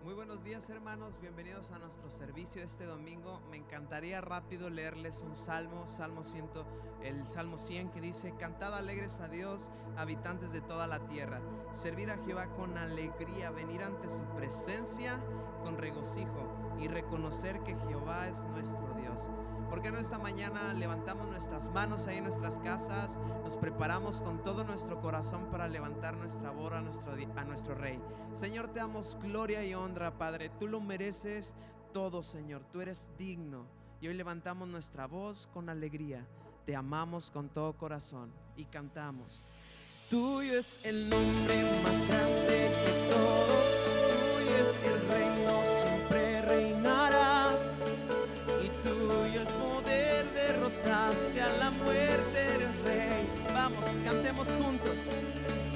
Muy buenos días, hermanos, bienvenidos a nuestro servicio este domingo. Me encantaría rápido leerles un salmo, el Salmo 100, que dice: cantad alegres a Dios, habitantes de toda la tierra, servid a Jehová con alegría, venir ante su presencia con regocijo y reconocer que Jehová es nuestro Dios. ¿Por qué no esta mañana levantamos nuestras manos ahí en nuestras casas? Nos preparamos con todo nuestro corazón para levantar nuestra voz a nuestro Rey. Señor, te damos gloria y honra, Padre. Tú lo mereces todo, Señor. Tú eres digno. Y hoy levantamos nuestra voz con alegría. Te amamos con todo corazón y cantamos: tuyo es el nombre más grande que todos. Tuyo es el reino, siempre reinarás. Y tuyo el poder, derrotaste a la muerte, eres Rey. Vamos, cantemos juntos.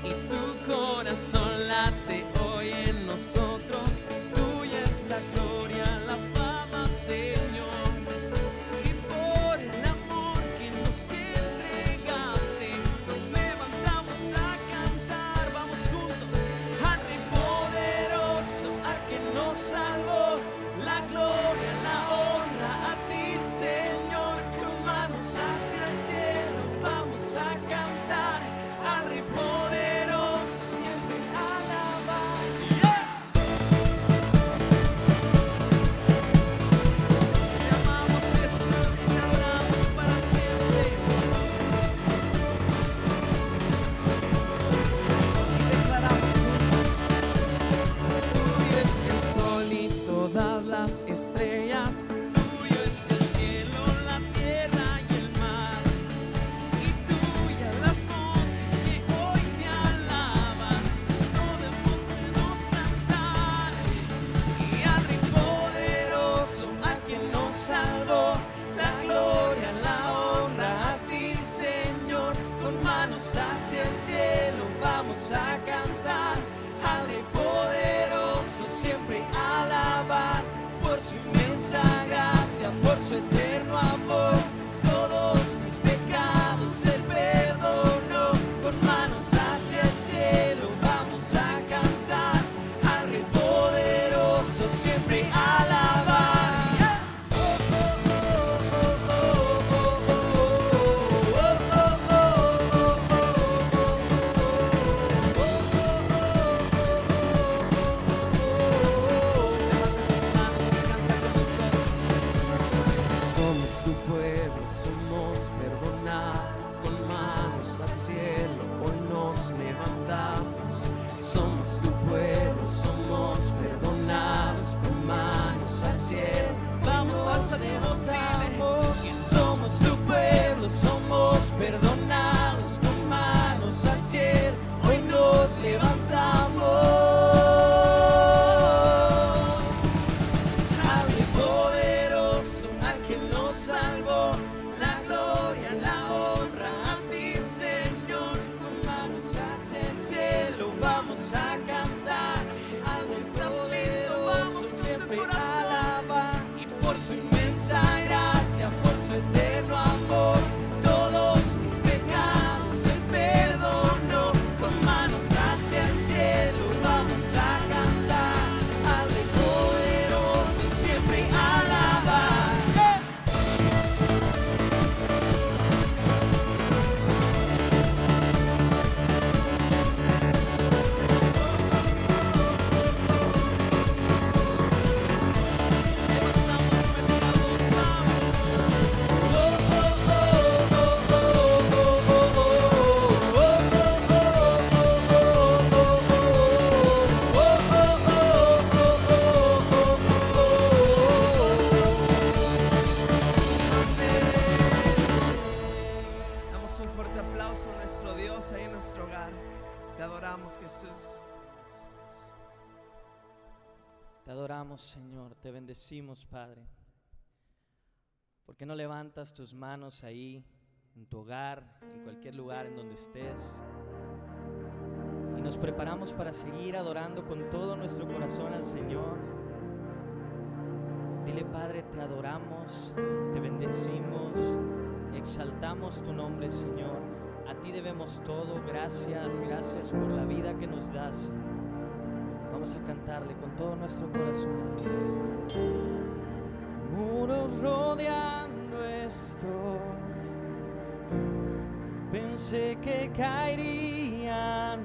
Y tu corazón late hoy en nosotros. Tuya es la gloria, la fama, Señor. Y por el amor que nos entregaste, nos levantamos a cantar. Vamos juntos. Al Rey Te adoramos, Señor, te bendecimos, Padre. ¿Por qué no levantas tus manos ahí, en tu hogar, en cualquier lugar en donde estés? Y nos preparamos para seguir adorando con todo nuestro corazón al Señor. Dile, Padre, te adoramos, te bendecimos, exaltamos tu nombre, Señor. A ti debemos todo. Gracias, gracias por la vida que nos das, Señor. Vamos a cantarle con todo nuestro corazón. Muros rodeando esto, pensé que caerían,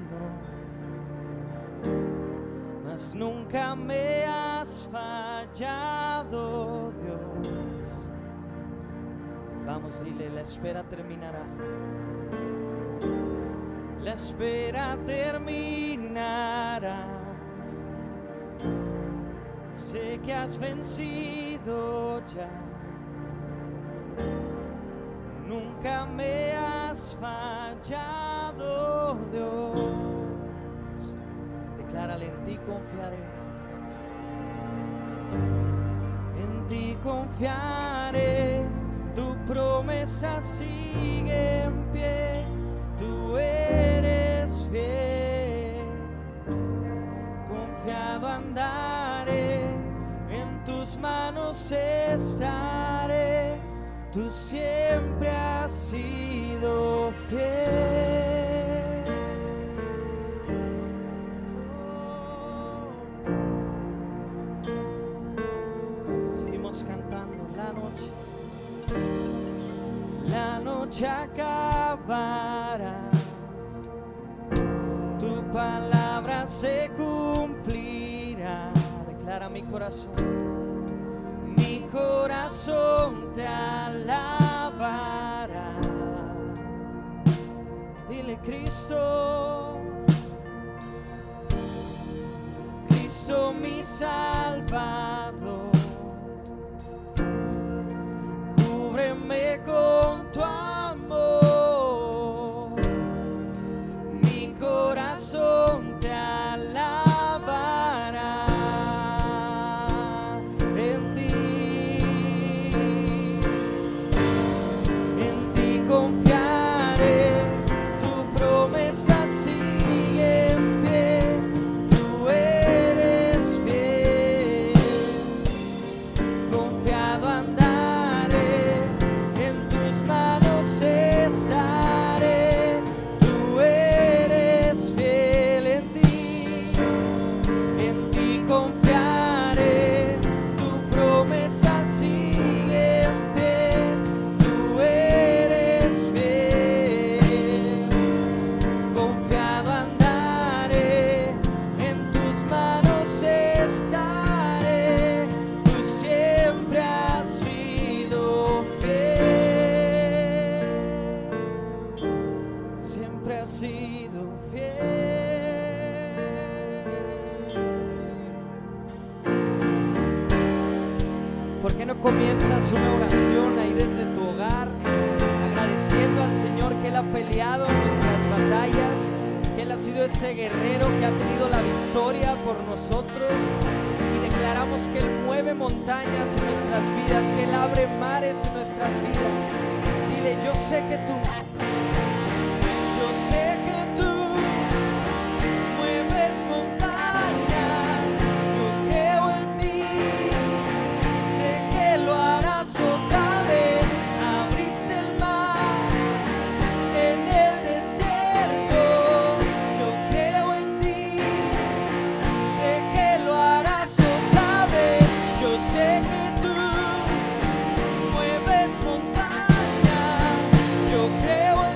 mas nunca me has fallado, Dios. Vamos, dile, la espera terminará. La espera terminará. Sé que has vencido ya. Nunca me has fallado, Dios. Declárale, en ti confiaré. En ti confiaré. Tu promesa sigue en pie. Tú eres fiel. Confiado andaré, en tus manos estaré. Tú siempre has sido fiel. Seguimos cantando la noche acabará. Tu palabra se cumplirá. Declara mi corazón. Mi corazón te alabará. Dile, Cristo, Cristo mi Salvador, cúbreme con tu amor. Mi corazón te alabará. Confiaré, tu promesa sigue en pie. Tú eres fiel. Confiado andaré, en tus manos estaré. Tú eres fiel. En ti confiaré. Tu promesa sigue en pie. Tú eres confiado andaré, en tus manos estaré. Tú siempre has sido fiel. Siempre has sido fiel. ¿Por qué no comienzas una oración ahí desde tu hogar, agradeciendo al Señor que Él ha peleado nuestras batallas, que Él ha sido ese guerrero que ha tenido la victoria por nosotros? Y declaramos que Él mueve montañas en nuestras vidas, que Él abre mares en nuestras vidas. Dile, yo sé que tú mueves montañas. Yo creo en ti, sé que lo harás otra vez. Abriste el mar en el desierto. Yo creo en ti, sé que lo harás otra vez. Yo sé que tú mueves montañas. Yo creo en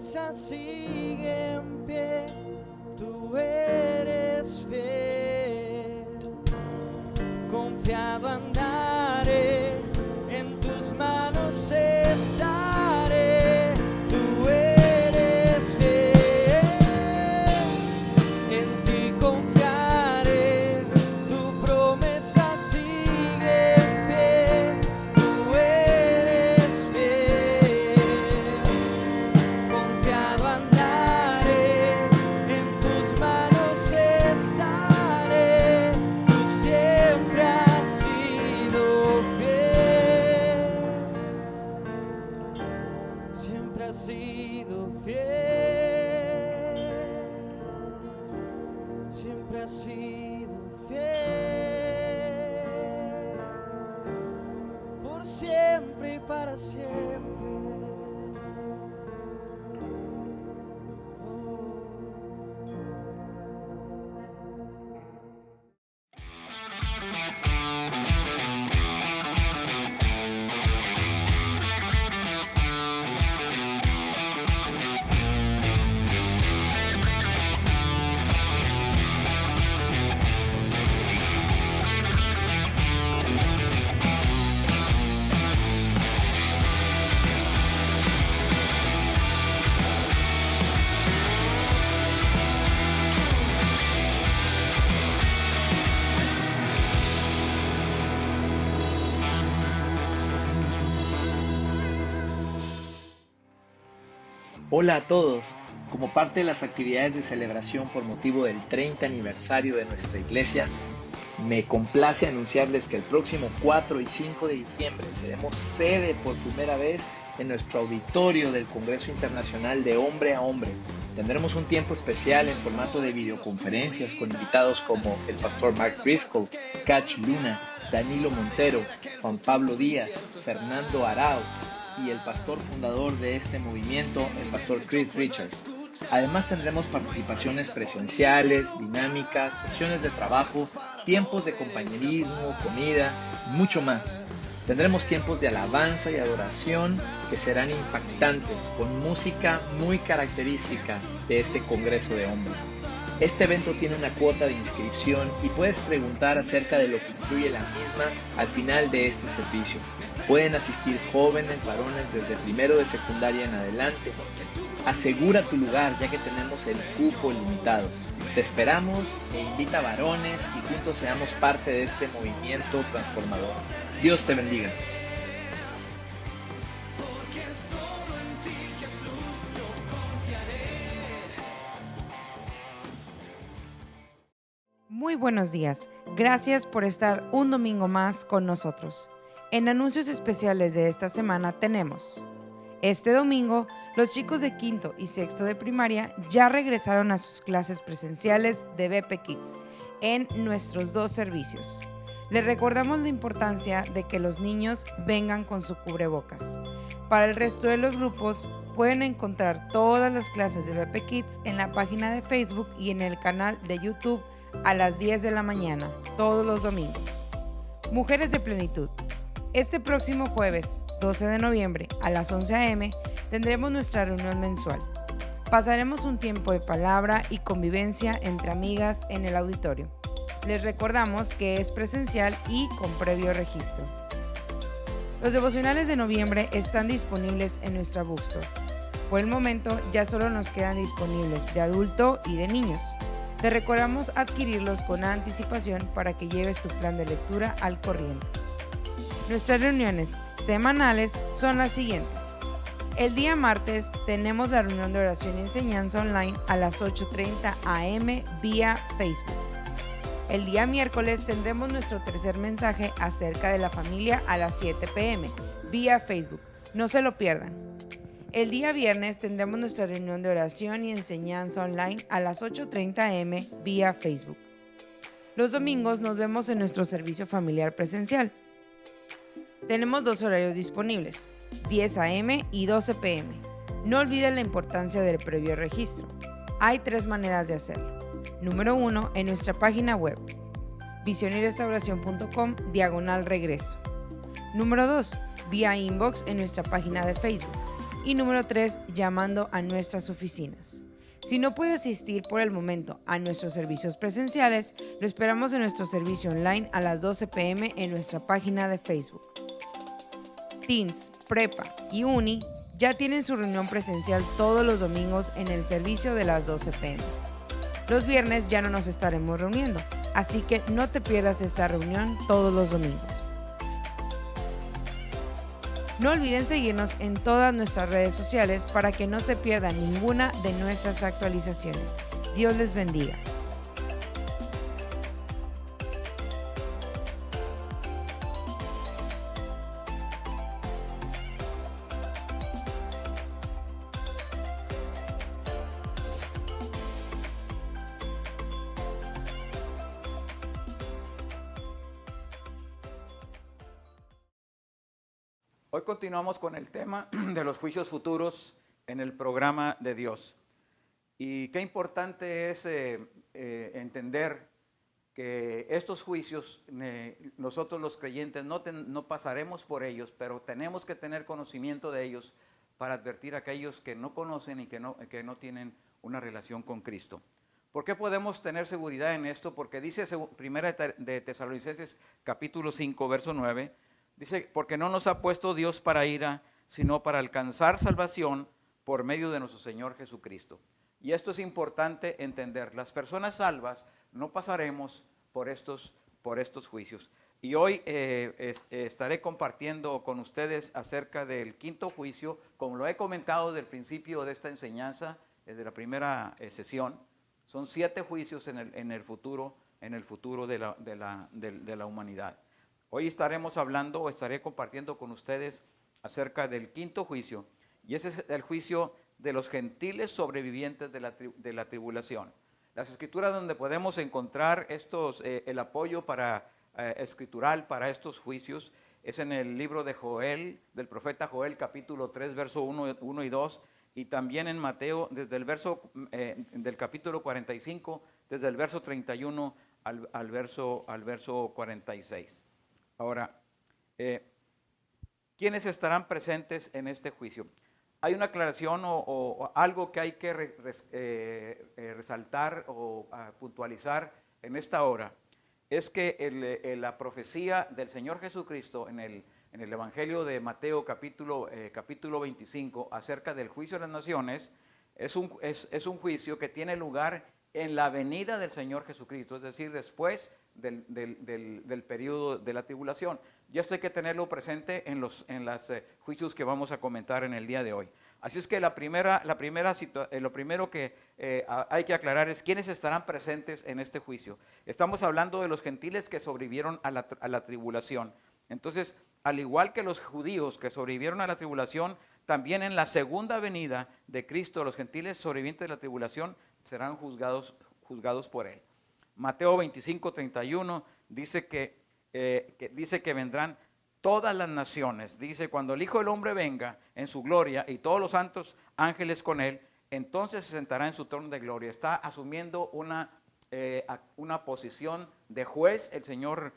promesa sigue en pie, tú eres fiel. Confiado andaré, en tus manos estaré, tú eres fiel. En ti confiaré, tu promesa sigue en pie, tú eres fiel. Confiado andaré, en tus manos estaré, tú siempre has sido fiel. Siempre has sido fiel. Siempre has sido fiel. Por siempre y para siempre. Hola a todos. Como parte de las actividades de celebración por motivo del 30 aniversario de nuestra iglesia, me complace anunciarles que el próximo 4 y 5 de diciembre seremos sede por primera vez en nuestro auditorio del Congreso Internacional de Hombre a Hombre. Tendremos un tiempo especial en formato de videoconferencias con invitados como el pastor Mark Driscoll, Catch Luna, Danilo Montero, Juan Pablo Díaz, Fernando Arao y el pastor fundador de este movimiento, el pastor Chris Richards. Además tendremos participaciones presenciales, dinámicas, sesiones de trabajo, tiempos de compañerismo, comida, mucho más. Tendremos tiempos de alabanza y adoración que serán impactantes, con música muy característica de este Congreso de Hombres. Este evento tiene una cuota de inscripción y puedes preguntar acerca de lo que incluye la misma al final de este servicio. Pueden asistir jóvenes, varones desde primero de secundaria en adelante. Asegura tu lugar ya que tenemos el cupo limitado. Te esperamos e invita a varones y juntos seamos parte de este movimiento transformador. Dios te bendiga. Muy buenos días. Gracias por estar un domingo más con nosotros. En anuncios especiales de esta semana tenemos: este domingo, los chicos de quinto y sexto de primaria ya regresaron a sus clases presenciales de BP Kids en nuestros dos servicios. Les recordamos la importancia de que los niños vengan con su cubrebocas. Para el resto de los grupos, pueden encontrar todas las clases de BP Kids en la página de Facebook y en el canal de YouTube a las 10 de la mañana, todos los domingos. Mujeres de Plenitud. Este próximo jueves, 12 de noviembre, a las 11 a.m., tendremos nuestra reunión mensual. Pasaremos un tiempo de palabra y convivencia entre amigas en el auditorio. Les recordamos que es presencial y con previo registro. Los devocionales de noviembre están disponibles en nuestra bookstore. Por el momento ya solo nos quedan disponibles de adulto y de niños. Te recordamos adquirirlos con anticipación para que lleves tu plan de lectura al corriente. Nuestras reuniones semanales son las siguientes. El día martes tenemos la reunión de oración y enseñanza online a las 8:30 a.m. vía Facebook. El día miércoles tendremos nuestro tercer mensaje acerca de la familia a las 7 p.m. vía Facebook. No se lo pierdan. El día viernes tendremos nuestra reunión de oración y enseñanza online a las 8:30 a.m. vía Facebook. Los domingos nos vemos en nuestro servicio familiar presencial. Tenemos dos horarios disponibles, 10 a.m. y 12 p.m. No olviden la importancia del previo registro. Hay 3 maneras de hacerlo. Número 1, en nuestra página web, visionyrestauracion.com/regreso. Número 2, vía inbox en nuestra página de Facebook. Y número 3, llamando a nuestras oficinas. Si no puede asistir por el momento a nuestros servicios presenciales, lo esperamos en nuestro servicio online a las 12 p.m. en nuestra página de Facebook. Teens, Prepa y Uni ya tienen su reunión presencial todos los domingos en el servicio de las 12 p.m. Los viernes ya no nos estaremos reuniendo, así que no te pierdas esta reunión todos los domingos. No olviden seguirnos en todas nuestras redes sociales para que no se pierdan ninguna de nuestras actualizaciones. Dios les bendiga. Hoy continuamos con el tema de los juicios futuros en el programa de Dios. Y qué importante es entender que estos juicios, nosotros los creyentes no pasaremos por ellos, pero tenemos que tener conocimiento de ellos para advertir a aquellos que no conocen y que no tienen una relación con Cristo. ¿Por qué podemos tener seguridad en esto? Porque dice Primera de Tesalonicenses capítulo 5, verso 9, dice, porque no nos ha puesto Dios para ira, sino para alcanzar salvación por medio de nuestro Señor Jesucristo. Y esto es importante entender. Las personas salvas no pasaremos por estos juicios. Y hoy estaré compartiendo con ustedes acerca del quinto juicio, como lo he comentado desde el principio de esta enseñanza, desde la primera sesión. Son 7 juicios en el futuro de la humanidad. Hoy estaremos hablando o estaré compartiendo con ustedes acerca del quinto juicio, y ese es el juicio de los gentiles sobrevivientes de la tribulación. Las escrituras donde podemos encontrar el apoyo escritural para estos juicios es en el libro de Joel, del profeta Joel, capítulo 3, verso 1 y 2, y también en Mateo, desde el verso del capítulo 45, desde el verso 31 al verso 46. Ahora, ¿quiénes estarán presentes en este juicio? Hay una aclaración o algo que hay que resaltar o puntualizar en esta hora. Es que la profecía del Señor Jesucristo en el Evangelio de Mateo capítulo 25 acerca del juicio de las naciones es un juicio que tiene lugar en la venida del Señor Jesucristo, es decir, después del periodo de la tribulación. Y esto hay que tenerlo presente en los juicios que vamos a comentar en el día de hoy. Así es que lo primero que hay que aclarar es quiénes estarán presentes en este juicio. Estamos hablando de los gentiles que sobrevivieron a la tribulación. Entonces, al igual que los judíos que sobrevivieron a la tribulación, también en la segunda venida de Cristo, los gentiles sobrevivientes de la tribulación serán juzgados por Él. Mateo 25, 31 dice que vendrán todas las naciones. Dice, cuando el Hijo del Hombre venga en su gloria y todos los santos ángeles con Él, entonces se sentará en su trono de gloria. Está asumiendo una posición de juez el Señor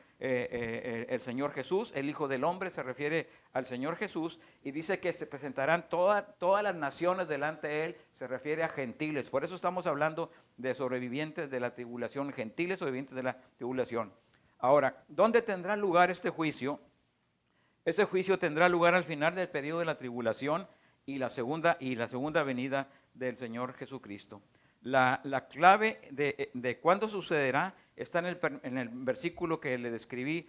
Jesús. El Hijo del Hombre se refiere al Señor Jesús y dice que se presentarán todas las naciones delante de Él. Se refiere a gentiles. Por eso estamos hablando de sobrevivientes de la tribulación, gentiles sobrevivientes de la tribulación. Ahora, ¿dónde tendrá lugar este juicio? Ese juicio tendrá lugar al final del periodo de la tribulación y la segunda venida del Señor Jesucristo. La clave de cuándo sucederá está en el versículo que le describí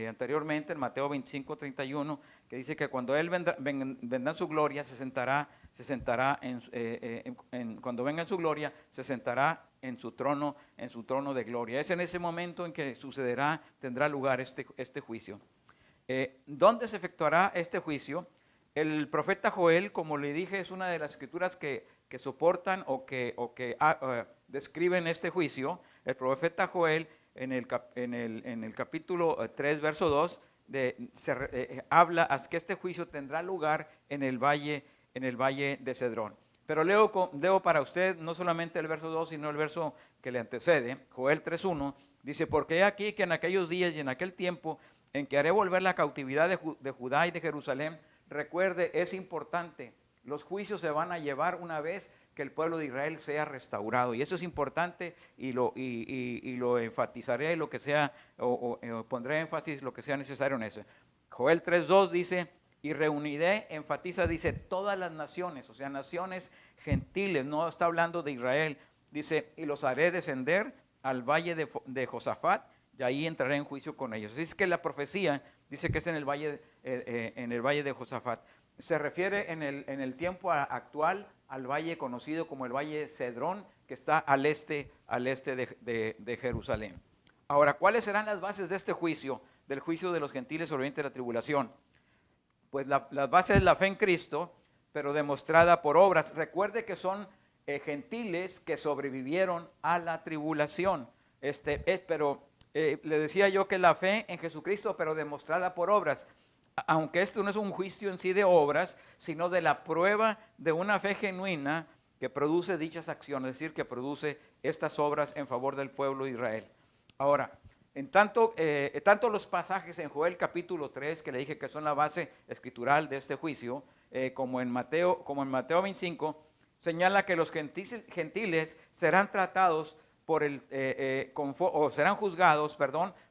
anteriormente, en Mateo 25, 31, que dice que cuando Él vendrá en su gloria, cuando venga en su gloria, se sentará en su trono de gloria. Es en ese momento en que tendrá lugar este juicio. ¿Dónde se efectuará este juicio? El profeta Joel, como le dije, es una de las escrituras que soportan o que describen este juicio. El profeta Joel en el capítulo 3, verso 2, habla que este juicio tendrá lugar en el valle de Cedrón. Pero leo para usted no solamente el verso 2, sino el verso que le antecede, Joel 3:1, dice, porque he aquí que en aquellos días y en aquel tiempo en que haré volver la cautividad de Judá y de Jerusalén, recuerde, es importante. Los juicios se van a llevar una vez que el pueblo de Israel sea restaurado. Y eso es importante y lo enfatizaré lo que sea, o pondré énfasis lo que sea necesario en eso. Joel 3:2 dice, y reuniré, enfatiza, dice, todas las naciones, o sea, naciones gentiles, no está hablando de Israel. Dice, y los haré descender al valle de Josafat, y ahí entraré en juicio con ellos. Así es que la profecía dice que es en el valle de Josafat. Se refiere en el tiempo actual al valle conocido como el valle Cedrón, que está al este de Jerusalén. Ahora, ¿cuáles serán las bases de este juicio, del juicio de los gentiles sobrevivientes de la tribulación? Pues las bases es la fe en Cristo, pero demostrada por obras. Recuerde que son gentiles que sobrevivieron a la tribulación. Le decía yo que la fe en Jesucristo, pero demostrada por obras. Aunque esto no es un juicio en sí de obras, sino de la prueba de una fe genuina que produce dichas acciones, es decir, que produce estas obras en favor del pueblo de Israel. Ahora, tanto los pasajes en Joel capítulo 3, que le dije que son la base escritural de este juicio, como en Mateo 25, señala que los gentiles serán tratados serán juzgados,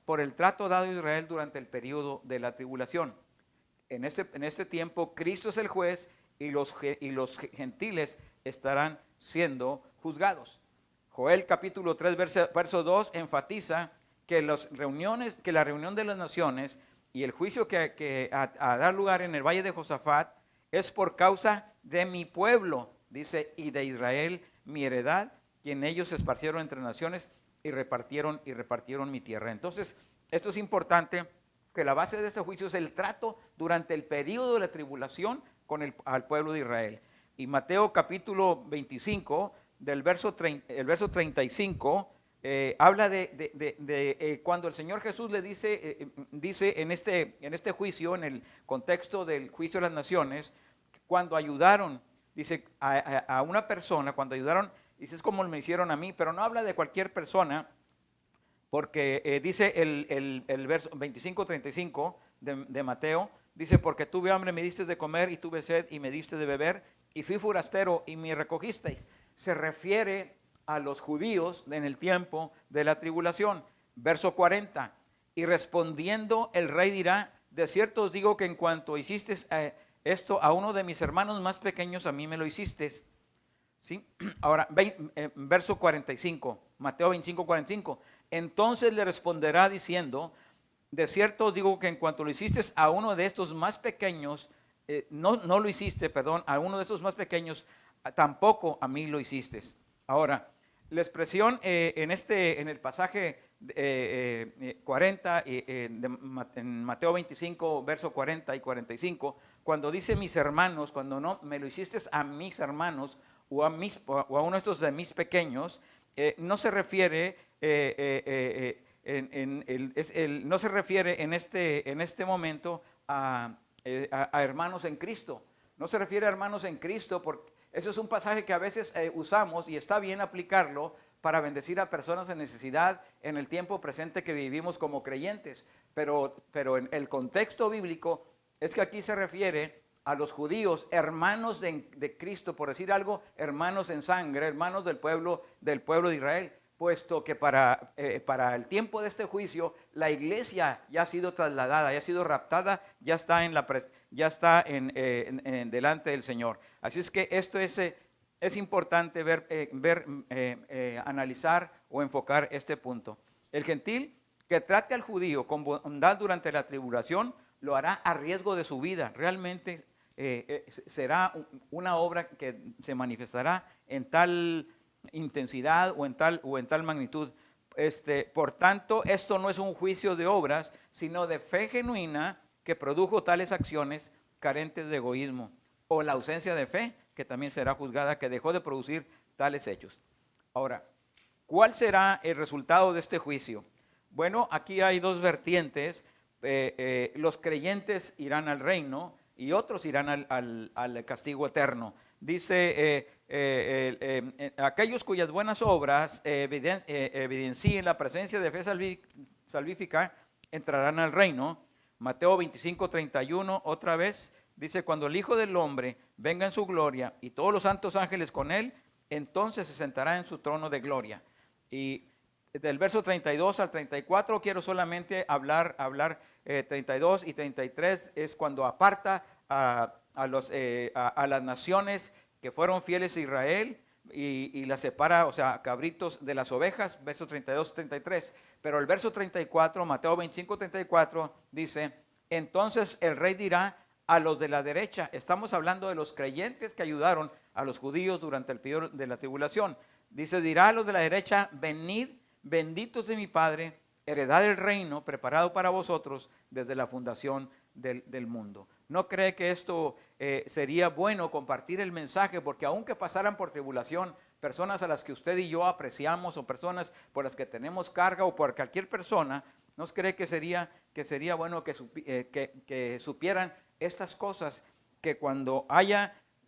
por el trato dado a Israel durante el periodo de la tribulación. En este tiempo, Cristo es el juez y los gentiles estarán siendo juzgados. Joel capítulo 3, verso 2 enfatiza que la reunión de las naciones y el juicio que a dar lugar en el valle de Josafat es por causa de mi pueblo, dice, y de Israel, mi heredad, quien ellos esparcieron entre naciones y repartieron mi tierra. Entonces, esto es importante, que la base de este juicio es el trato durante el periodo de la tribulación al pueblo de Israel. Y Mateo capítulo 25, el verso 35, habla de cuando el Señor Jesús le dice en este juicio, en el contexto del juicio de las naciones, cuando ayudaron, dice, a una persona, cuando ayudaron, dice, es como me hicieron a mí, pero no habla de cualquier persona, porque dice el verso 25-35 de Mateo, dice, porque tuve hambre, me diste de comer, y tuve sed, y me diste de beber, y fui forastero, y me recogisteis. Se refiere a los judíos en el tiempo de la tribulación. Verso 40, y respondiendo el rey dirá, de cierto os digo que en cuanto hiciste esto a uno de mis hermanos más pequeños, a mí me lo hiciste. ¿Sí? Ahora, verso 45, Mateo 25, 45. Entonces le responderá diciendo, de cierto os digo que en cuanto lo hiciste a uno de estos más pequeños, no lo hiciste, perdón, a uno de estos más pequeños, tampoco a mí lo hiciste. Ahora, la expresión en el pasaje 40, en Mateo 25, verso 40 y 45, cuando dice mis hermanos, cuando no me lo hiciste a mis hermanos, o a uno de estos de mis pequeños, no se refiere no se refiere en este momento a hermanos en Cristo. No se refiere a hermanos en Cristo, porque eso es un pasaje que a veces usamos y está bien aplicarlo para bendecir a personas en necesidad en el tiempo presente que vivimos como creyentes. Pero en el contexto bíblico es que aquí se refiere a los judíos, hermanos de Cristo, por decir algo, hermanos en sangre, hermanos del pueblo de Israel, puesto que para el tiempo de este juicio, la iglesia ya ha sido trasladada, ya ha sido raptada, ya está delante del Señor. Así es que esto es importante analizar o enfocar este punto. El gentil que trate al judío con bondad durante la tribulación, lo hará a riesgo de su vida. Realmente será una obra que se manifestará en tal intensidad o en tal magnitud. Por tanto, esto no es un juicio de obras, sino de fe genuina que produjo tales acciones carentes de egoísmo, o la ausencia de fe, que también será juzgada, que dejó de producir tales hechos. Ahora, ¿cuál será el resultado de este juicio? Bueno, aquí hay dos vertientes. Los creyentes irán al reino y otros irán al castigo eterno. Dice, aquellos cuyas buenas obras evidencien la presencia de fe salvífica entrarán al reino. Mateo 25, 31, otra vez, dice, cuando el Hijo del Hombre venga en su gloria y todos los santos ángeles con él, entonces se sentará en su trono de gloria. Y del verso 32 al 34 quiero solamente hablar 32 y 33 es cuando aparta a las naciones que fueron fieles a Israel y las separa, o sea, cabritos de las ovejas, verso 32 y 33. Pero el verso 34, Mateo 25, 34, dice, entonces el rey dirá a los de la derecha, estamos hablando de los creyentes que ayudaron a los judíos durante el periodo de la tribulación. Dice, dirá a los de la derecha, venid, benditos de mi Padre, heredad del reino preparado para vosotros desde la fundación del mundo. ¿No cree que esto sería bueno compartir el mensaje? Porque aunque pasaran por tribulación, personas a las que usted y yo apreciamos o personas por las que tenemos carga o por cualquier persona, ¿no cree que sería bueno que supieran estas cosas? Que cuando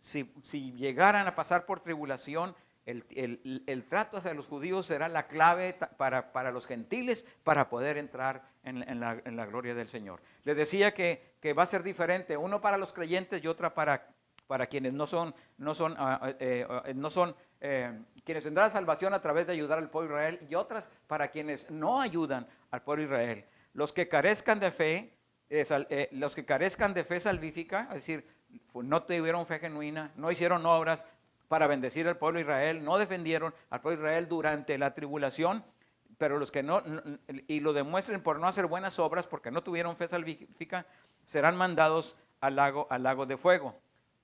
si llegaran a pasar por tribulación, el trato hacia los judíos será la clave para los gentiles para poder entrar en la gloria del Señor. Les decía que va a ser diferente, uno para los creyentes y otra para quienes no son quienes tendrán salvación a través de ayudar al pueblo de Israel, y otras para quienes no ayudan al pueblo de Israel. Los que carezcan de fe, salvífica, es decir, no tuvieron fe genuina, no hicieron obras para bendecir al pueblo de Israel, no defendieron al pueblo de Israel durante la tribulación, pero los que no, y lo demuestren por no hacer buenas obras, porque no tuvieron fe salvífica, serán mandados al lago de fuego.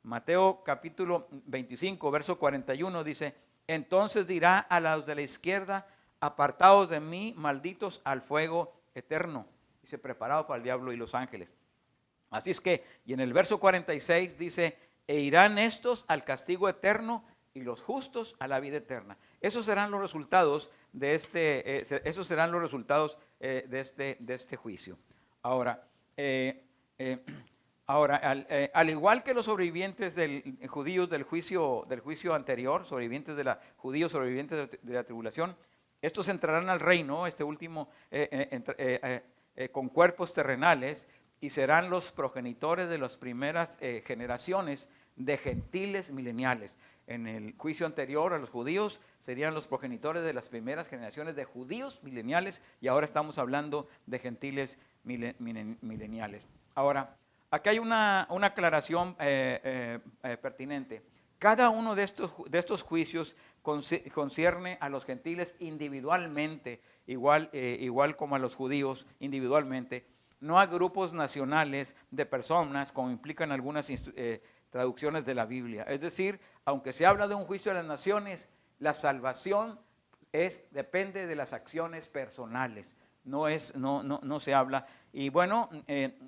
Mateo capítulo 25, verso 41 dice, entonces dirá a los de la izquierda, apartados de mí, malditos al fuego eterno. Dice, preparado para el diablo y los ángeles. Así es que, y en el verso 46 dice, e irán estos al castigo eterno y los justos a la vida eterna. Esos serán los resultados de este juicio. Ahora, al igual que los sobrevivientes judíos del juicio anterior, judíos sobrevivientes de la tribulación, estos entrarán al reino, este último, con cuerpos terrenales, y serán los progenitores de las primeras generaciones de gentiles mileniales. En el juicio anterior a los judíos serían los progenitores de las primeras generaciones de judíos mileniales, y ahora estamos hablando de gentiles mileniales. Ahora, aquí hay una aclaración pertinente. Cada uno de estos juicios concierne a los gentiles individualmente, igual como a los judíos individualmente, no a grupos nacionales de personas, como implican algunas traducciones de la Biblia. Es decir, aunque se habla de un juicio de las naciones, la salvación depende de las acciones personales. No se habla. Y bueno,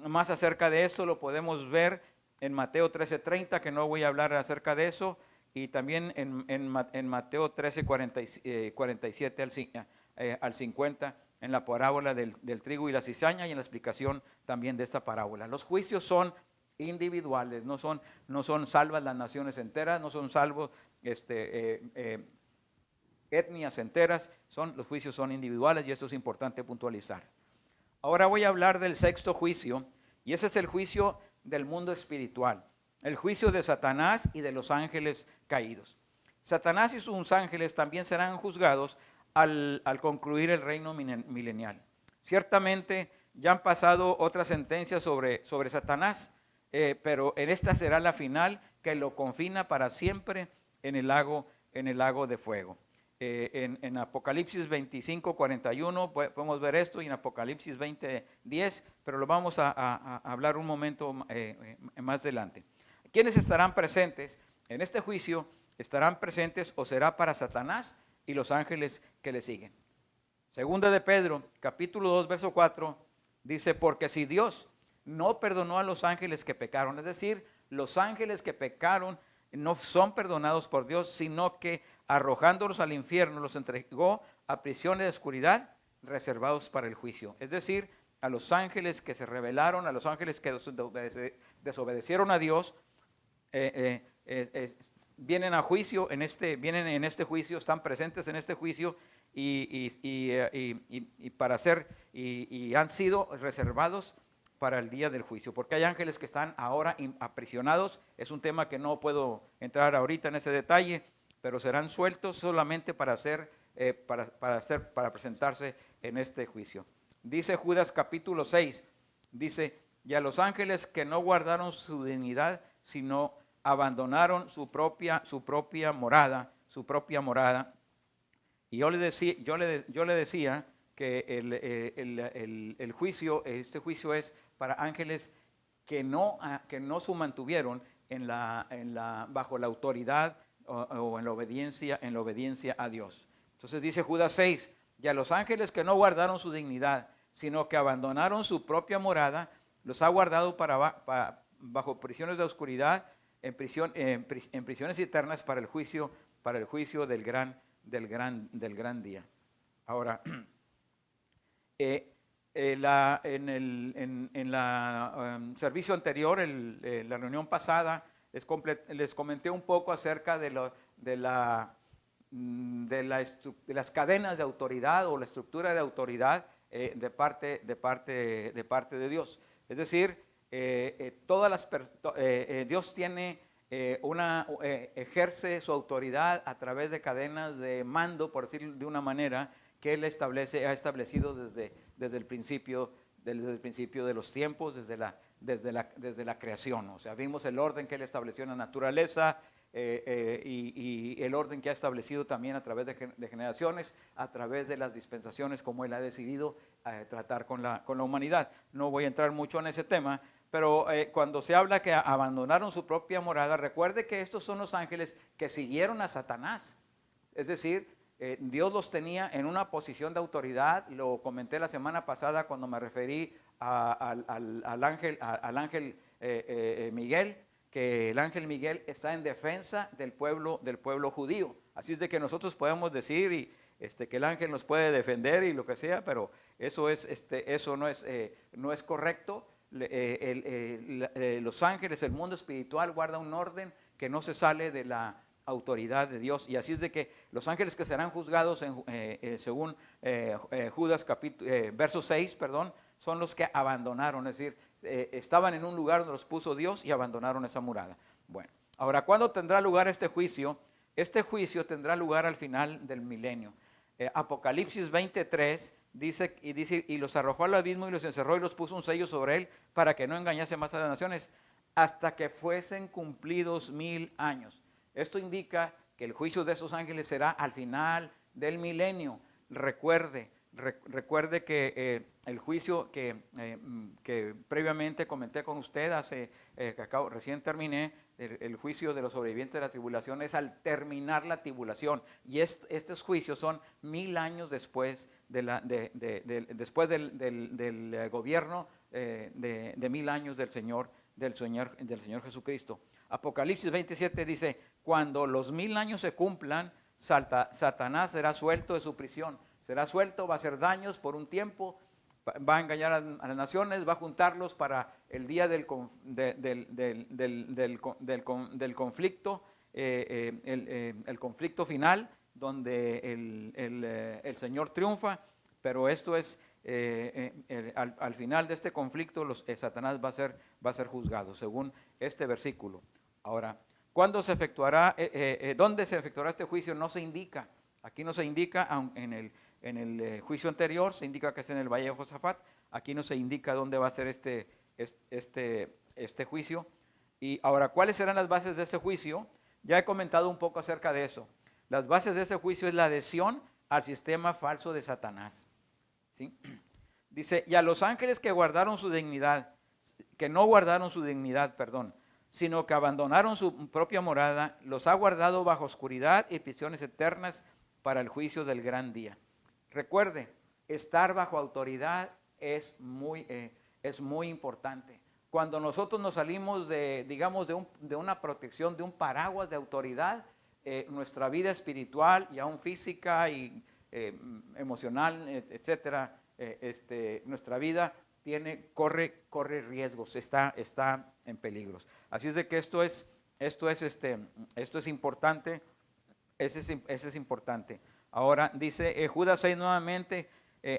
más acerca de esto lo podemos ver en Mateo 13:30, que no voy a hablar acerca de eso, y también en Mateo 13:47 al 50, en la parábola del trigo y la cizaña, y en la explicación también de esta parábola. Los juicios son individuales, no son salvas las naciones enteras, no son salvos etnias enteras, los juicios son individuales, y esto es importante puntualizar. Ahora voy a hablar del sexto juicio, y ese es el juicio del mundo espiritual, el juicio de Satanás y de los ángeles caídos. Satanás y sus ángeles también serán juzgados al concluir el reino milenial. Ciertamente ya han pasado otras sentencias sobre Satanás, pero en esta será la final, que lo confina para siempre en el lago de fuego. En Apocalipsis 25:41 podemos ver esto, y en Apocalipsis 20:10, pero lo vamos a hablar un momento más adelante. ¿Quiénes estarán presentes en este juicio? Estarán presentes, o será para Satanás y los ángeles que le siguen. Segunda de Pedro, capítulo 2, verso 4, dice, porque si Dios no perdonó a los ángeles que pecaron, es decir, los ángeles que pecaron no son perdonados por Dios, sino que arrojándolos al infierno los entregó a prisiones de oscuridad reservados para el juicio. Es decir, a los ángeles que se rebelaron, a los ángeles que desobedecieron a Dios, vienen a juicio vienen en este juicio, están presentes en este juicio, y han sido reservados para el día del juicio, porque hay ángeles que están ahora aprisionados. Es un tema que no puedo entrar ahorita en ese detalle, pero serán sueltos solamente para presentarse en este juicio. Dice Judas capítulo 6, dice, y a los ángeles que no guardaron su dignidad, sino abandonaron su propia morada. Y yo le decía que el juicio, este juicio es para ángeles que no se mantuvieron bajo la autoridad o en la obediencia a Dios. Entonces dice Judas 6, y a los ángeles que no guardaron su dignidad, sino que abandonaron su propia morada, los ha guardado bajo prisiones de oscuridad, en prisiones eternas para el juicio del gran día. Ahora, en el servicio anterior, la reunión pasada, les comenté un poco acerca de las cadenas de autoridad o la estructura de autoridad de parte de Dios. Es decir, Dios tiene ejerce su autoridad a través de cadenas de mando, por decirlo de una manera, que Él ha establecido desde el principio de los tiempos, desde la creación. O sea, vimos el orden que Él estableció en la naturaleza y el orden que ha establecido también a través de generaciones, a través de las dispensaciones, como Él ha decidido tratar con la humanidad. No voy a entrar mucho en ese tema, pero cuando se habla que abandonaron su propia morada, recuerde que estos son los ángeles que siguieron a Satanás. Es decir, Dios los tenía en una posición de autoridad. Lo comenté la semana pasada cuando me referí al ángel Miguel, que el ángel Miguel está en defensa del pueblo judío. Así es de que nosotros podemos decir que el ángel nos puede defender y lo que sea, pero eso no es correcto. Los ángeles, el mundo espiritual guarda un orden que no se sale de la autoridad de Dios, y así es de que los ángeles que serán juzgados según Judas verso 6, son los que abandonaron, es decir, estaban en un lugar donde los puso Dios y abandonaron esa morada. Bueno, ahora, ¿cuándo tendrá lugar este juicio? Este juicio tendrá lugar al final del milenio. Apocalipsis 23 dice, y los arrojó al abismo y los encerró y los puso un sello sobre él para que no engañase más a las naciones hasta que fuesen cumplidos 1000 años. Esto indica que el juicio de esos ángeles será al final del milenio. Recuerde que el juicio que previamente comenté con usted, recién terminé, el juicio de los sobrevivientes de la tribulación es al terminar la tribulación. Y estos juicios son 1000 años después después del gobierno de 1000 años del Señor Jesucristo. Apocalipsis 27 dice, cuando los 1000 años se cumplan, Satanás será suelto de su prisión. Será suelto, va a hacer daños por un tiempo, va a engañar a las naciones, va a juntarlos para el día del conflicto, el conflicto final, donde el Señor triunfa. Pero esto es, al final de este conflicto, Satanás va a ser juzgado, según este versículo. Ahora, ¿cuándo se efectuará, dónde se efectuará este juicio? No se indica. Aquí no se indica, en el juicio anterior se indica que es en el Valle de Josafat. Aquí no se indica dónde va a ser este juicio. Y ahora, ¿cuáles serán las bases de este juicio? Ya he comentado un poco acerca de eso. Las bases de este juicio es la adhesión al sistema falso de Satanás. ¿Sí? Dice, y a los ángeles que no guardaron su dignidad, sino que abandonaron su propia morada, los ha guardado bajo oscuridad y prisiones eternas para el juicio del gran día. Recuerde, estar bajo autoridad es muy importante. Cuando nosotros nos salimos de una protección, de un paraguas de autoridad, nuestra vida espiritual y aún física y emocional, etcétera, nuestra vida corre riesgos, está en peligros. Así es de que esto es importante. Ese es importante. Ahora dice Judas 6 nuevamente,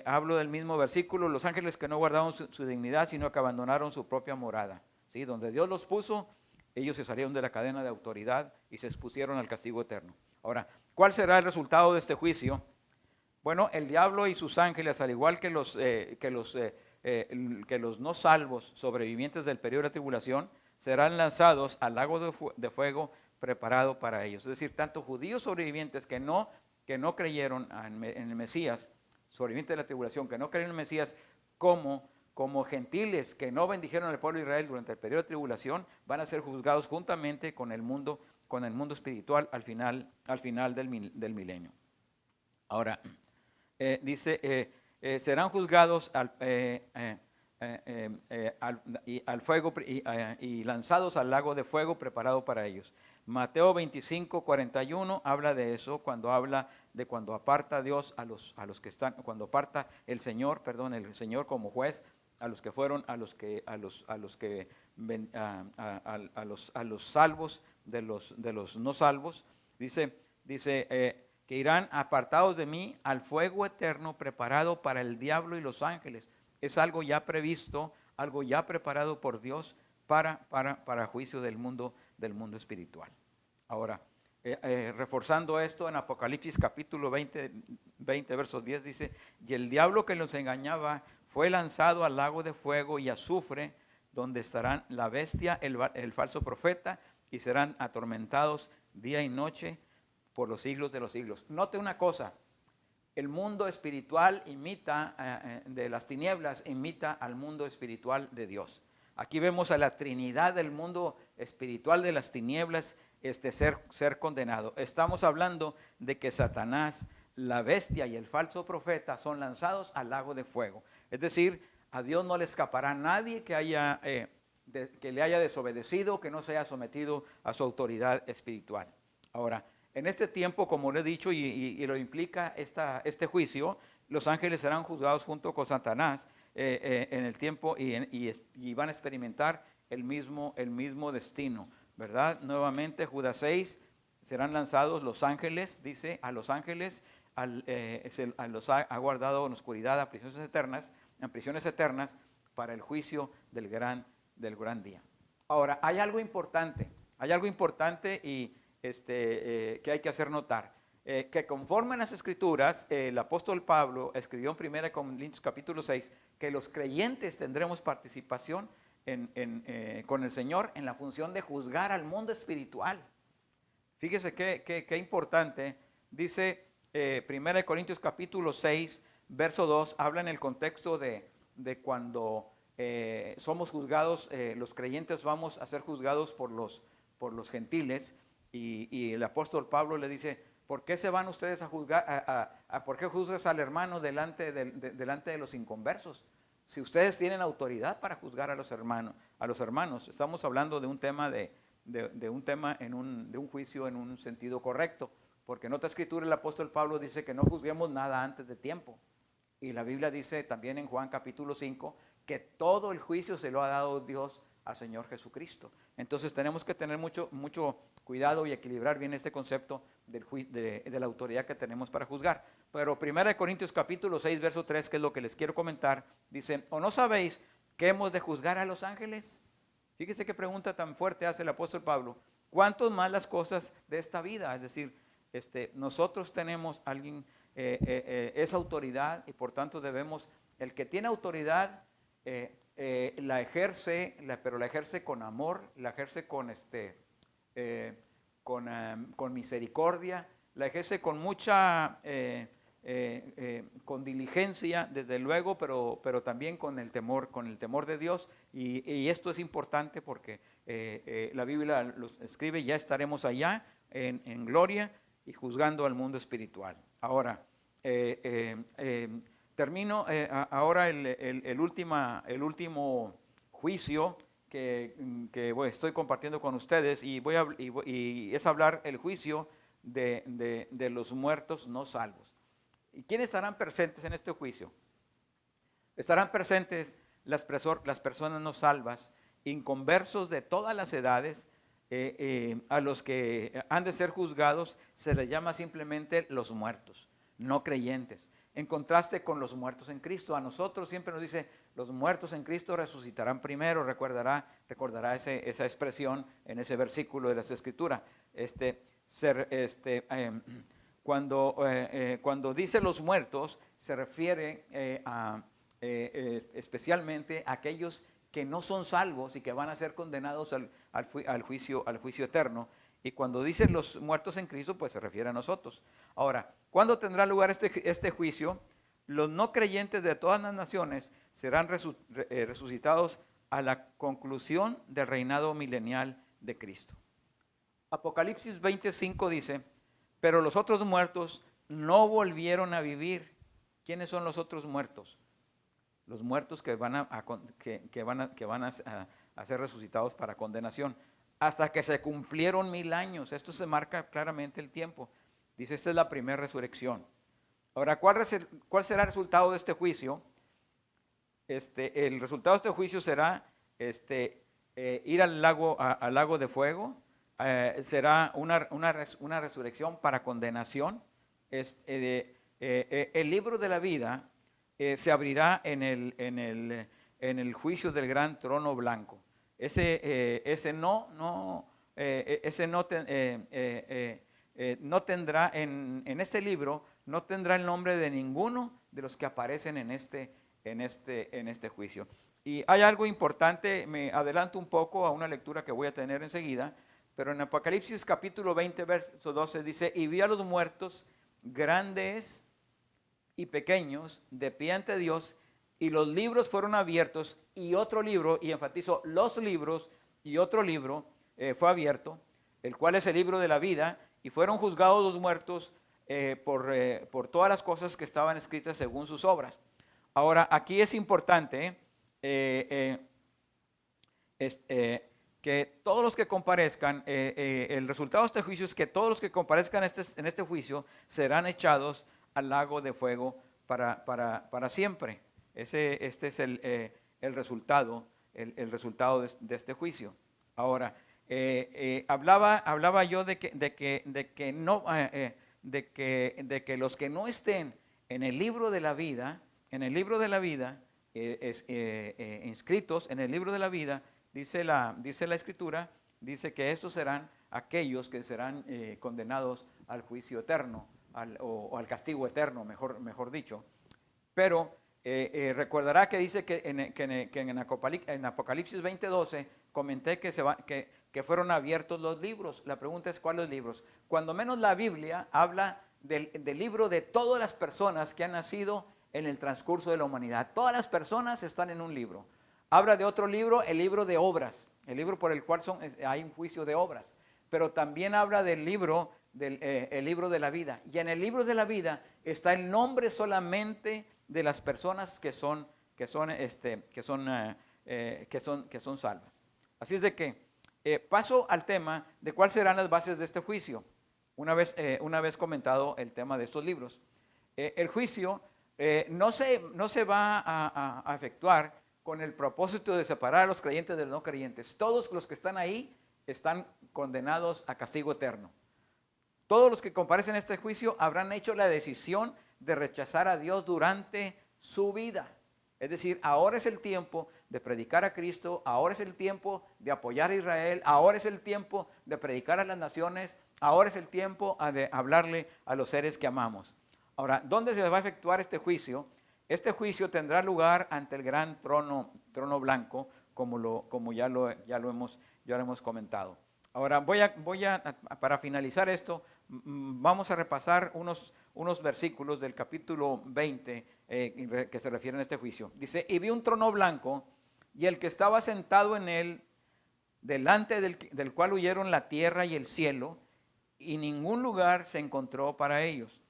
hablo del mismo versículo, los ángeles que no guardaron su dignidad, sino que abandonaron su propia morada. ¿Sí? Donde Dios los puso, ellos se salieron de la cadena de autoridad y se expusieron al castigo eterno. Ahora, ¿cuál será el resultado de este juicio? Bueno, el diablo y sus ángeles, al igual que los no salvos sobrevivientes del periodo de tribulación, serán lanzados al lago de fuego preparado para ellos. Es decir, tanto judíos sobrevivientes que no creyeron en el Mesías, sobrevivientes de la tribulación, que no creyeron en el Mesías, como gentiles que no bendijeron al pueblo de Israel durante el periodo de tribulación, van a ser juzgados juntamente con el mundo espiritual al final del milenio. Ahora, dice, serán juzgados al fuego y lanzados al lago de fuego preparado para ellos. Mateo 25:41 habla de eso, cuando habla de cuando aparta Dios a los que están, cuando aparta el Señor como juez a los que fueron, a los salvos de los no salvos. Dice que irán apartados de mí al fuego eterno preparado para el diablo y los ángeles. Es algo ya previsto, algo ya preparado por Dios para juicio del mundo espiritual. Ahora, reforzando esto en Apocalipsis capítulo 20 versos 10 dice, y el diablo que los engañaba fue lanzado al lago de fuego y azufre, donde estarán la bestia, el falso profeta, y serán atormentados día y noche por los siglos de los siglos. Note una cosa, el mundo espiritual de las tinieblas imita al mundo espiritual de Dios. Aquí vemos a la Trinidad del mundo espiritual de las tinieblas ser condenado. Estamos hablando de que Satanás, la bestia y el falso profeta son lanzados al lago de fuego. Es decir, a Dios no le escapará nadie que le haya desobedecido, que no se haya sometido a su autoridad espiritual. Ahora, en este tiempo, como le he dicho, y lo implica este juicio, los ángeles serán juzgados junto con Satanás en el tiempo y van a experimentar el mismo destino, ¿verdad? Nuevamente, Judas 6, serán lanzados los ángeles, dice, a los ángeles, los ha guardado en oscuridad a prisiones eternas para el juicio del gran día. Ahora, hay algo importante y que hay que hacer notar, que conforme a las Escrituras, el apóstol Pablo escribió en 1 Corintios capítulo 6, que los creyentes tendremos participación con el Señor en la función de juzgar al mundo espiritual. Fíjese qué importante, dice 1 Corintios capítulo 6, verso 2, habla en el contexto de cuando somos juzgados, los creyentes vamos a ser juzgados por los gentiles, y el apóstol Pablo le dice, ¿por qué se van ustedes a juzgar? ¿Por qué juzgas al hermano delante de los inconversos? Si ustedes tienen autoridad para juzgar a los hermanos, estamos hablando de un tema de un juicio en un sentido correcto, porque en otra escritura el apóstol Pablo dice que no juzguemos nada antes de tiempo. Y la Biblia dice también en Juan capítulo 5 que todo el juicio se lo ha dado Dios al Señor Jesucristo. Entonces tenemos que tener mucho cuidado y equilibrar bien este concepto de la autoridad que tenemos para juzgar. Pero 1 Corintios capítulo 6, verso 3, que es lo que les quiero comentar, dice, ¿o no sabéis que hemos de juzgar a los ángeles? Fíjese qué pregunta tan fuerte hace el apóstol Pablo. ¿Cuántos más las cosas de esta vida? Es decir, nosotros tenemos esa autoridad y por tanto el que tiene autoridad la ejerce, pero la ejerce con amor, la ejerce con misericordia, la ejerce con mucha, con diligencia, desde luego, pero también con el temor de Dios. Y esto es importante porque la Biblia lo escribe, ya estaremos allá en gloria y juzgando al mundo espiritual. Ahora, termino ahora el último juicio que estoy compartiendo con ustedes y es hablar el juicio de los muertos no salvos. ¿Y quiénes estarán presentes en este juicio? Estarán presentes las personas no salvas, inconversos de todas las edades, a los que han de ser juzgados se les llama simplemente los muertos, no creyentes. en contraste con los muertos en Cristo. A nosotros siempre nos dice, los muertos en Cristo resucitarán primero. Recordará esa expresión en ese versículo de las Escrituras. Cuando dice los muertos, se refiere especialmente a aquellos que no son salvos y que van a ser condenados al juicio eterno. Y cuando dicen los muertos en Cristo, pues se refiere a nosotros. Ahora, ¿cuándo tendrá lugar este juicio? Los no creyentes de todas las naciones serán resucitados a la conclusión del reinado milenial de Cristo. Apocalipsis 25 dice, pero los otros muertos no volvieron a vivir. ¿Quiénes son los otros muertos? Los muertos que van a ser resucitados para condenación. Hasta que se cumplieron 1000 años. Esto se marca claramente el tiempo. Dice, esta es la primera resurrección. Ahora, ¿cuál será el resultado de este juicio? El resultado de este juicio será ir al lago de fuego. Será una resurrección para condenación. El libro de la vida se abrirá en el juicio del gran trono blanco. No tendrá en este libro, no tendrá el nombre de ninguno de los que aparecen en este juicio. Y hay algo importante, me adelanto un poco a una lectura que voy a tener enseguida, pero en Apocalipsis capítulo 20, verso 12 dice, y vi a los muertos grandes y pequeños de pie ante Dios, y los libros fueron abiertos, y otro libro, y enfatizo los libros, y otro libro fue abierto, el cual es el libro de la vida, y fueron juzgados los muertos por todas las cosas que estaban escritas según sus obras. Ahora, aquí es importante que todos los que comparezcan, el resultado de este juicio es que todos los que comparezcan en este juicio serán echados al lago de fuego para siempre. Este es el resultado de este juicio. Ahora, hablaba yo de que los que no estén en el libro de la vida, inscritos en el libro de la vida, dice la Escritura, dice que estos serán aquellos que serán condenados al juicio eterno, o al castigo eterno, mejor dicho. Pero recordará que dice que en Apocalipsis 20:12 comenté que fueron abiertos los libros. La pregunta es, ¿cuáles libros? Cuando menos la Biblia habla del libro de todas las personas que han nacido en el transcurso de la humanidad. Todas las personas están en un libro. Habla de otro libro, el libro de obras, el libro por el cual hay un juicio de obras. Pero también habla del libro, el libro de la vida. Y en el libro de la vida está el nombre solamente de las personas que son salvas. Así es de que paso al tema de cuáles serán las bases de este juicio. Una vez comentado el tema de estos libros. El juicio no se va a efectuar con el propósito de separar a los creyentes de los no creyentes. Todos los que están ahí están condenados a castigo eterno. Todos los que comparecen en este juicio habrán hecho la decisión de rechazar a Dios durante su vida. Es decir, ahora es el tiempo de predicar a Cristo, ahora es el tiempo de apoyar a Israel, ahora es el tiempo de predicar a las naciones, ahora es el tiempo de hablarle a los seres que amamos. Ahora, ¿dónde se va a efectuar este juicio? Este juicio tendrá lugar ante el gran trono blanco, como ya lo hemos comentado. Ahora, para finalizar esto, vamos a repasar unos versículos del capítulo 20 que se refieren a este juicio. Dice, y vi un trono blanco, y el que estaba sentado en él, delante del cual huyeron la tierra y el cielo, y ningún lugar se encontró para ellos.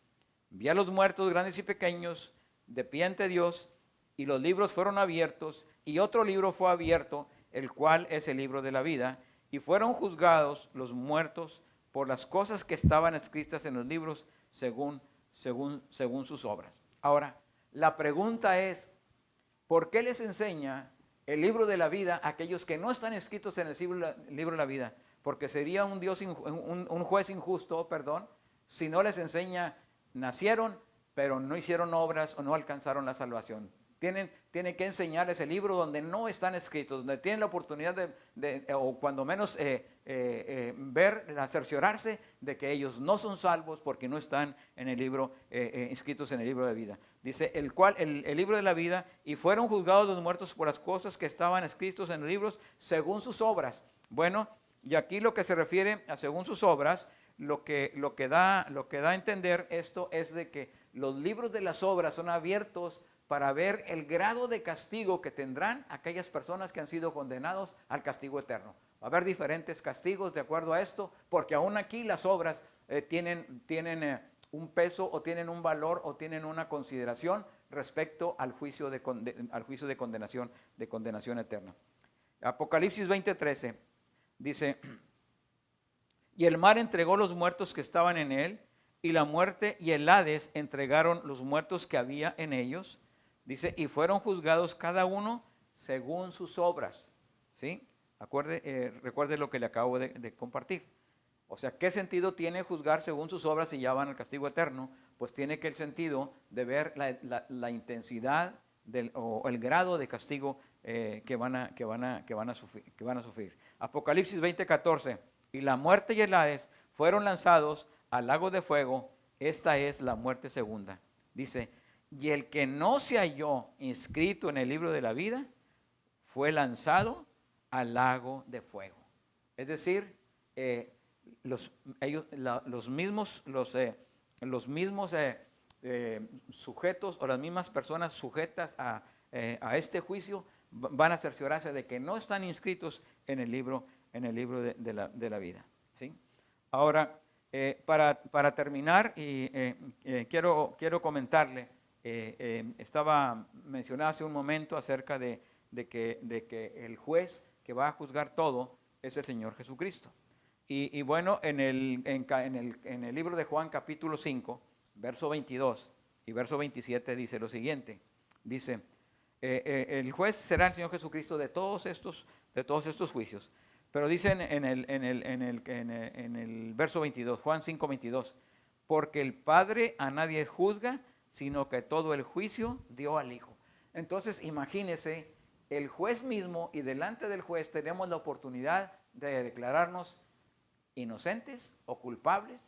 Vi a los muertos grandes y pequeños de pie ante Dios, y los libros fueron abiertos, y otro libro fue abierto, el cual es el libro de la vida, y fueron juzgados los muertos por las cosas que estaban escritas en los libros según sus obras. Ahora, la pregunta es, ¿por qué les enseña el libro de la vida a aquellos que no están escritos en el libro de la vida? Porque sería un juez injusto, si no les enseña, nacieron, pero no hicieron obras o no alcanzaron la salvación. Tienen que enseñarles el libro donde no están escritos, donde tienen la oportunidad o cuando menos cerciorarse de que ellos no son salvos porque no están en el libro, inscritos en el libro de vida. Dice, el libro de la vida, y fueron juzgados los muertos por las cosas que estaban escritos en los libros según sus obras. Bueno, y aquí lo que se refiere a según sus obras, lo que da a entender esto es de que los libros de las obras son abiertos para ver el grado de castigo que tendrán aquellas personas que han sido condenados al castigo eterno. Va a haber diferentes castigos de acuerdo a esto, porque aún aquí las obras tienen un peso o tienen un valor o tienen una consideración respecto al juicio de condenación eterna. Apocalipsis 20:13 dice, y el mar entregó los muertos que estaban en él, y la muerte y el Hades entregaron los muertos que había en ellos. Dice, y fueron juzgados cada uno según sus obras. ¿Sí? Recuerde lo que le acabo de compartir. O sea, ¿qué sentido tiene juzgar según sus obras si ya van al castigo eterno? Pues tiene que el sentido de ver la intensidad o el grado de castigo que van a sufrir. Apocalipsis 20:14, y la muerte y el Hades fueron lanzados al lago de fuego. Esta es la muerte segunda. Dice, y el que no se halló inscrito en el libro de la vida fue lanzado al lago de fuego. Es decir, los mismos sujetos o las mismas personas sujetas a este juicio van a cerciorarse de que no están inscritos en el libro de la vida. ¿Sí? Ahora, para terminar, quiero comentarle. Estaba mencionando hace un momento acerca de que el juez que va a juzgar todo es el Señor Jesucristo. Y bueno, en el libro de Juan capítulo 5, verso 22 y verso 27 dice lo siguiente. Dice, el juez será el Señor Jesucristo de todos estos juicios. Pero dice en el verso 22, Juan 5, 22, porque el Padre a nadie juzga, sino que todo el juicio dio al Hijo. Entonces, imagínese, el juez mismo, y delante del juez tenemos la oportunidad de declararnos inocentes o culpables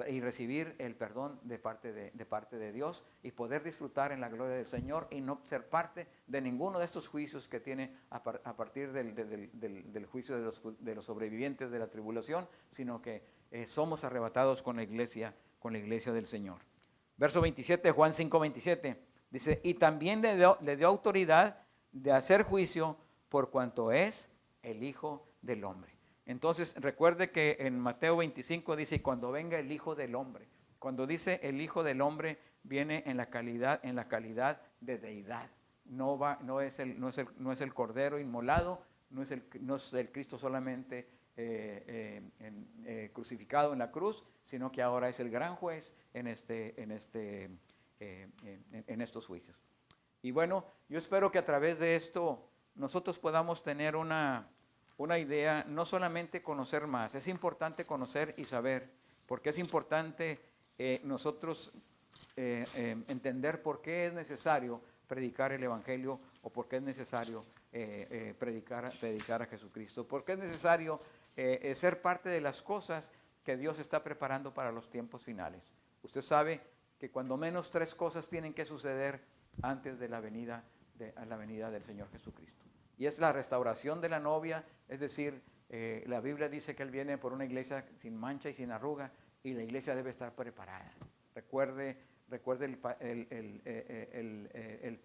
y recibir el perdón de parte de Dios y poder disfrutar en la gloria del Señor y no ser parte de ninguno de estos juicios que tiene a partir del juicio de los sobrevivientes de la tribulación, sino que somos arrebatados con la iglesia del Señor. Verso 27, Juan 5, 27, dice, y también le dio autoridad de hacer juicio por cuanto es el Hijo del Hombre. Entonces, recuerde que en Mateo 25 dice, cuando venga el Hijo del Hombre. Cuando dice el Hijo del Hombre, viene en la calidad de deidad. No es el Cordero inmolado, no es el Cristo solamente crucificado en la cruz, sino que ahora es el gran juez en estos juicios. Y bueno, yo espero que a través de esto nosotros podamos tener una idea, no solamente conocer más, es importante conocer y saber, porque es importante nosotros entender por qué es necesario predicar el Evangelio o por qué es necesario predicar a Jesucristo, por qué es necesario ser parte de las cosas que Dios está preparando para los tiempos finales. Usted sabe que cuando menos 3 cosas tienen que suceder antes de la venida del Señor Jesucristo. Y es la restauración de la novia, es decir, la Biblia dice que Él viene por una iglesia sin mancha y sin arruga, y la iglesia debe estar preparada. Recuerde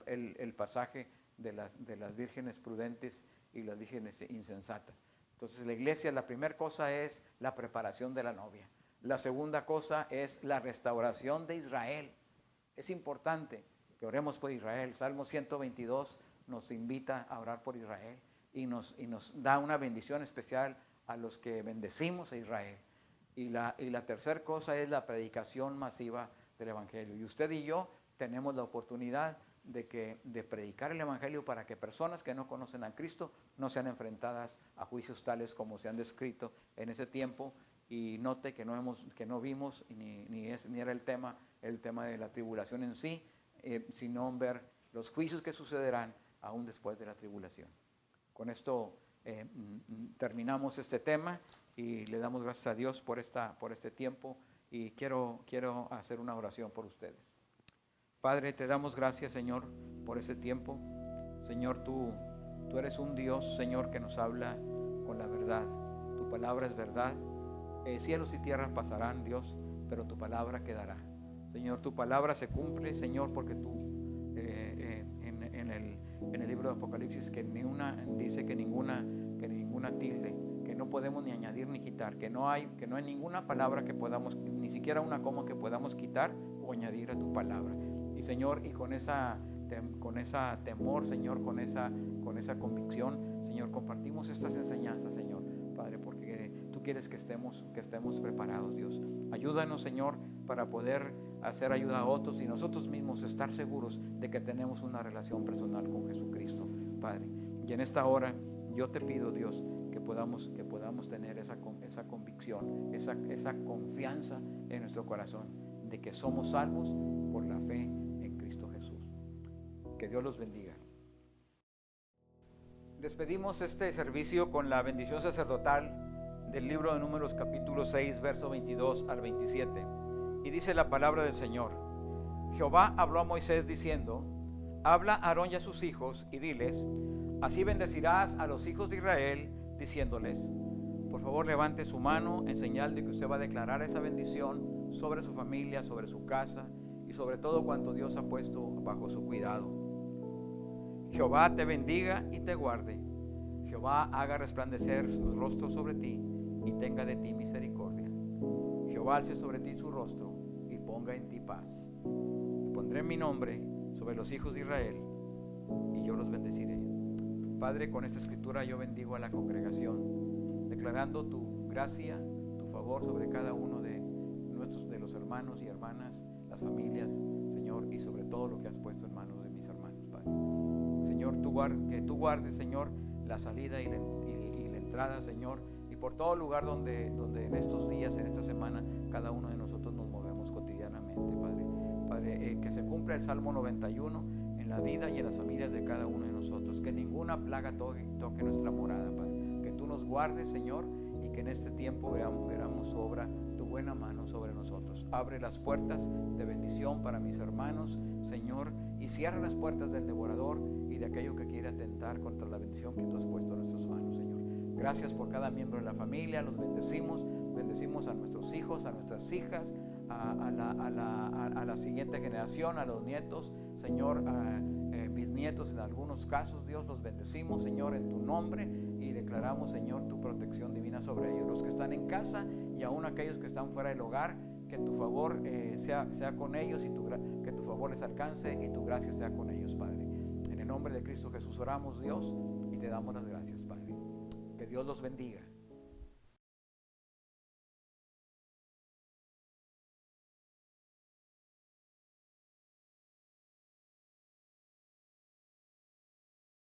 el pasaje de las vírgenes prudentes y las vírgenes insensatas. Entonces la iglesia, la primera cosa es la preparación de la novia. La segunda cosa es la restauración de Israel. Es importante que oremos por Israel. Salmo 122 nos invita a orar por Israel y nos da una bendición especial a los que bendecimos a Israel. Y la tercera cosa es la predicación masiva del Evangelio. Y usted y yo tenemos la oportunidad de predicar el Evangelio para que personas que no conocen a Cristo no sean enfrentadas a juicios tales como se han descrito en ese tiempo y note que no vimos ni era el tema de la tribulación en sí, sino ver los juicios que sucederán aún después de la tribulación. Con esto terminamos este tema y le damos gracias a Dios por este tiempo, y quiero hacer una oración por ustedes. Padre, te damos gracias, Señor, por este tiempo. Señor, tú eres un Dios, Señor, que nos habla con la verdad. Tu palabra es verdad. Cielos y tierras pasarán, Dios, pero tu palabra quedará. Señor, tu palabra se cumple, Señor, porque tú en el libro de Apocalipsis dice que ninguna tilde, que no podemos ni añadir ni quitar, que no hay ninguna palabra que podamos, ni siquiera una coma que podamos quitar o añadir a tu palabra. Y Señor, y con esa temor, Señor, con esa convicción, Señor, compartimos estas enseñanzas, Señor, Padre, porque tú quieres que estemos preparados, Dios. Ayúdanos, Señor, para poder hacer ayuda a otros y nosotros mismos estar seguros de que tenemos una relación personal con Jesucristo, Padre. Y en esta hora yo te pido, Dios, que podamos tener esa convicción, esa confianza en nuestro corazón de que somos salvos por la fe en Cristo Jesús. Que Dios los bendiga. Despedimos este servicio con la bendición sacerdotal del libro de Números capítulo 6, verso 22 al 27. Y dice la palabra del Señor: Jehová habló a Moisés diciendo: habla a Aarón y a sus hijos y diles: así bendecirás a los hijos de Israel, diciéndoles: por favor levante su mano en señal de que usted va a declarar esa bendición sobre su familia, sobre su casa y sobre todo cuanto Dios ha puesto bajo su cuidado. Jehová te bendiga y te guarde. Jehová haga resplandecer su rostro sobre ti y tenga de ti misericordia. Jehová alce sobre ti su rostro y ponga en ti paz. Y pondré mi nombre sobre los hijos de Israel y yo los bendeciré. Padre, con esta escritura yo bendigo a la congregación, declarando tu gracia, tu favor sobre cada uno de los hermanos y hermanas, las familias, Señor, y sobre todo lo que has puesto en manos de mis hermanos, Padre. Señor, que tú guardes, Señor, la salida y la entrada, Señor, y por todo lugar donde en estos días, en esta semana, cada uno de nosotros nos movemos cotidianamente, Padre. Padre, que se cumpla el Salmo 91 en la vida y en las familias de cada uno de nosotros, que ninguna plaga toque nuestra morada, Padre. Que tú nos guardes, Señor, y que en este tiempo veamos su obra, tu buena mano sobre nosotros. Abre las puertas de bendición para mis hermanos, Señor, y cierra las puertas del devorador y de aquello que quiere atentar contra la bendición que tú has puesto en nuestras manos, Señor. Gracias por cada miembro de la familia, los bendecimos a nuestros hijos, a nuestras hijas, a la siguiente generación, a los nietos, Señor, bisnietos en algunos casos. Dios, los bendecimos, Señor, en tu nombre, y declaramos, Señor, tu protección divina sobre ellos, los que están en casa y aún aquellos que están fuera del hogar. Que tu favor sea con ellos, y que tu favor les alcance y tu gracia sea con ellos, Padre. En el nombre de Cristo Jesús oramos, Dios, y te damos las gracias, Padre. Que Dios los bendiga.